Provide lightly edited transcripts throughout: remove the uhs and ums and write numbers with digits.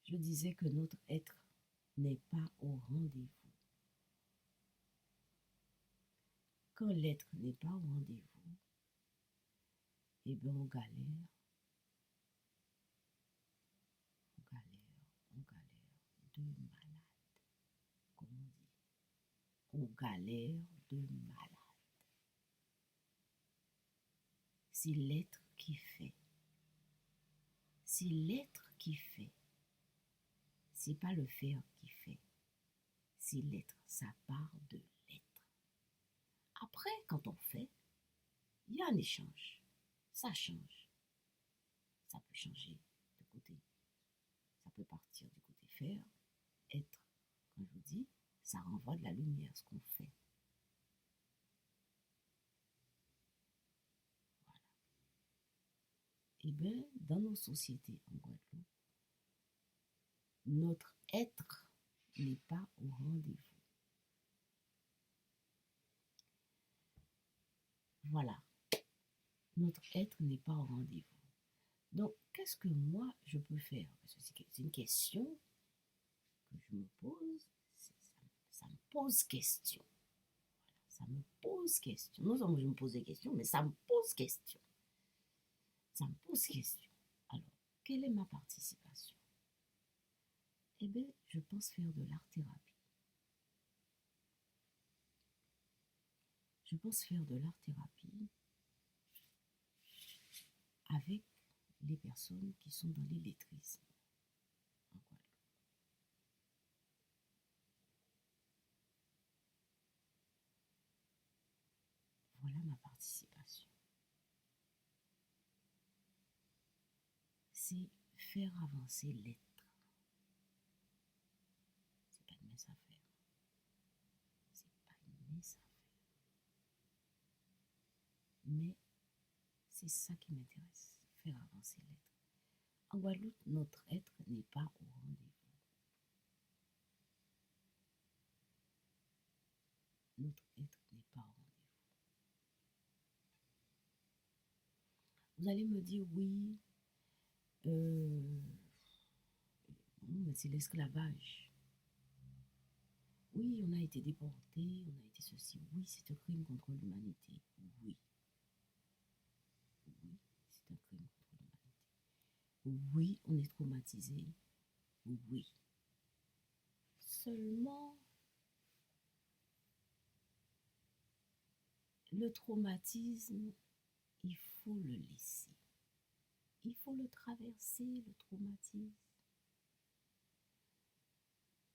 Je disais que notre être n'est pas au rendez-vous. Quand l'être n'est pas au rendez-vous, eh bien on galère, on galère de malade, comme on dit. On galère de malade. C'est l'être qui fait. C'est l'être qui fait. C'est pas le faire qui fait. C'est l'être. Ça part de l'être. Après, quand on fait, il y a un échange. Ça change. Ça peut changer de côté. Ça peut partir du côté faire. Être, quand je vous dis, ça renvoie de la lumière, ce qu'on fait. Voilà. Et bien, dans nos sociétés en Guadeloupe, notre être n'est pas au rendez-vous. Voilà. Notre être n'est pas au rendez-vous. Donc, qu'est-ce que moi, je peux faire? Parce que c'est une question que je me pose. Ça me pose question. Ça me pose question. Non seulement je me pose des questions, mais ça me pose question. Ça me pose question. Alors, quelle est ma participation? Eh bien, je pense faire de l'art-thérapie. Je pense faire de l'art-thérapie avec les personnes qui sont dans l'illettrisme en Guadeloupe. Voilà ma participation. C'est faire avancer l'être. C'est pas une mince affaire. C'est pas une mince affaire. Mais c'est ça qui m'intéresse, faire avancer l'être. En Guadeloupe, notre être n'est pas au rendez-vous. Notre être n'est pas au rendez-vous. Vous allez me dire, oui, mais c'est l'esclavage. Oui, on a été déporté, on a été ceci. Oui, c'est un crime contre l'humanité. Oui. Oui, c'est un crime contre l'humanité. Oui, on est traumatisé. Oui. Seulement, le traumatisme, il faut le laisser. Il faut le traverser, le traumatisme.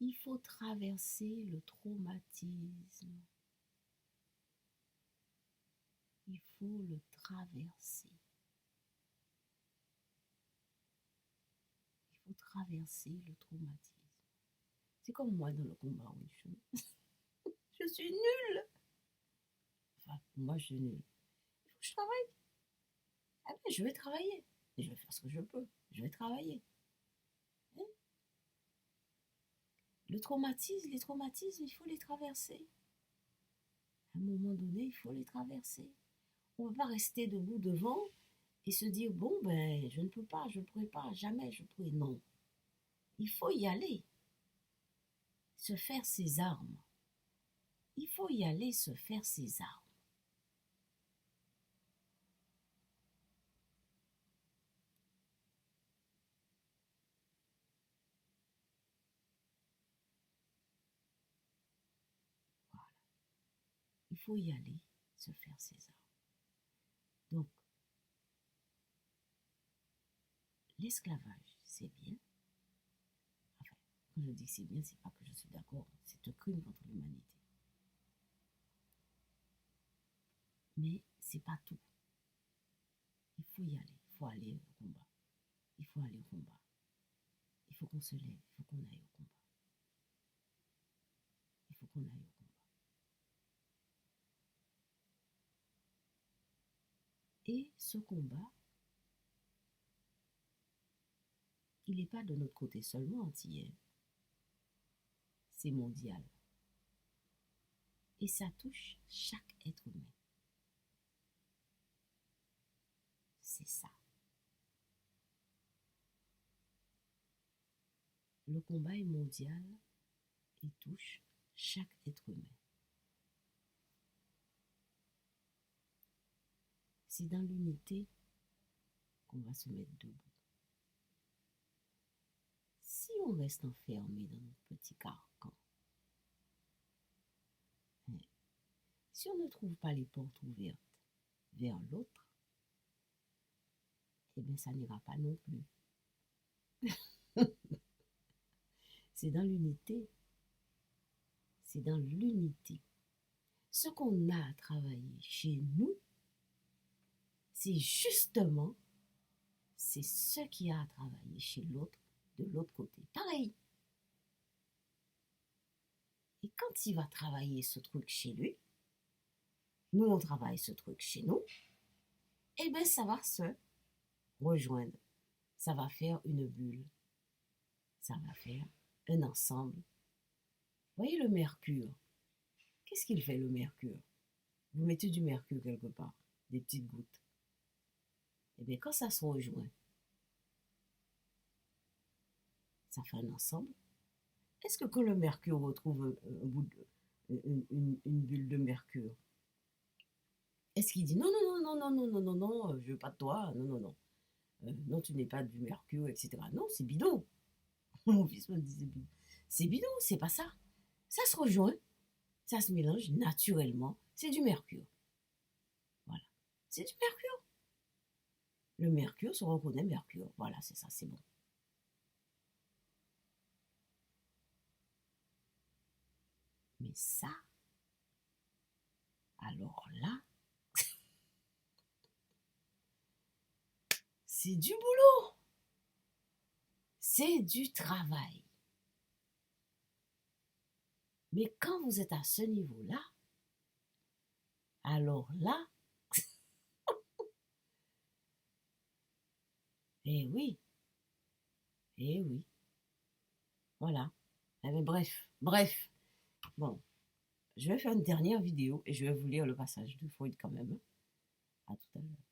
Il faut traverser le traumatisme. Il faut le traverser. Il faut traverser le traumatisme. C'est comme moi dans le combat, oui. Je suis nulle. Enfin, moi, je suis nulle. Il faut que je travaille. Ah ben, je vais travailler. Et je vais faire ce que je peux. Je vais travailler. Hein? Les traumatismes, il faut les traverser. À un moment donné, il faut les traverser. On ne va pas rester debout devant et se dire, bon, ben, je ne peux pas, je ne pourrai pas, jamais je pourrai. Non. Il faut y aller. Se faire ses armes. Il faut y aller se faire ses armes. Voilà. Il faut y aller se faire ses armes. Donc, l'esclavage, c'est bien. Enfin, quand je dis c'est bien, c'est pas que je suis d'accord. C'est un crime contre l'humanité. Mais c'est pas tout. Il faut y aller. Il faut aller au combat. Il faut aller au combat. Il faut qu'on se lève. Il faut qu'on aille au combat. Il faut qu'on aille au combat. Et ce combat, il n'est pas de notre côté seulement entier. C'est mondial. Et ça touche chaque être humain. C'est ça. le combat est mondial et touche chaque être humain. C'est dans l'unité qu'on va se mettre debout. Si on reste enfermé dans notre petit carcan, si on ne trouve pas les portes ouvertes vers l'autre, eh bien ça n'ira pas non plus. C'est dans l'unité. C'est dans l'unité. Ce qu'on a à travailler chez nous, c'est justement, c'est ce qu'il y a à travailler chez l'autre, de l'autre côté. Pareil. Et quand il va travailler ce truc chez lui, nous on travaille ce truc chez nous, eh bien ça va se rejoindre. Ça va faire une bulle. Ça va faire un ensemble. Vous voyez le mercure? Qu'est-ce qu'il fait le mercure? Vous mettez du mercure quelque part, des petites gouttes. Eh bien quand ça se rejoint, ça fait un ensemble. Est-ce que quand le mercure retrouve une bulle de mercure, est-ce qu'il dit non, non, non, non, non, non, non, non, non, je veux pas de toi, non, non, non, non, tu n'es pas du mercure, etc. Non, c'est bidon. Mon fils me disait bidon. C'est bidon, c'est pas ça. Ça se rejoint, ça se mélange naturellement, c'est du mercure. Voilà, c'est du mercure. Le mercure se reconnaît mercure. Voilà, c'est ça, c'est bon. Mais ça, alors là, c'est du boulot. C'est du travail. Mais quand vous êtes à ce niveau-là, alors là, eh oui, eh oui, voilà. Eh bien, bref. Bon, je vais faire une dernière vidéo et je vais vous lire le passage de Freud quand même. À tout à l'heure.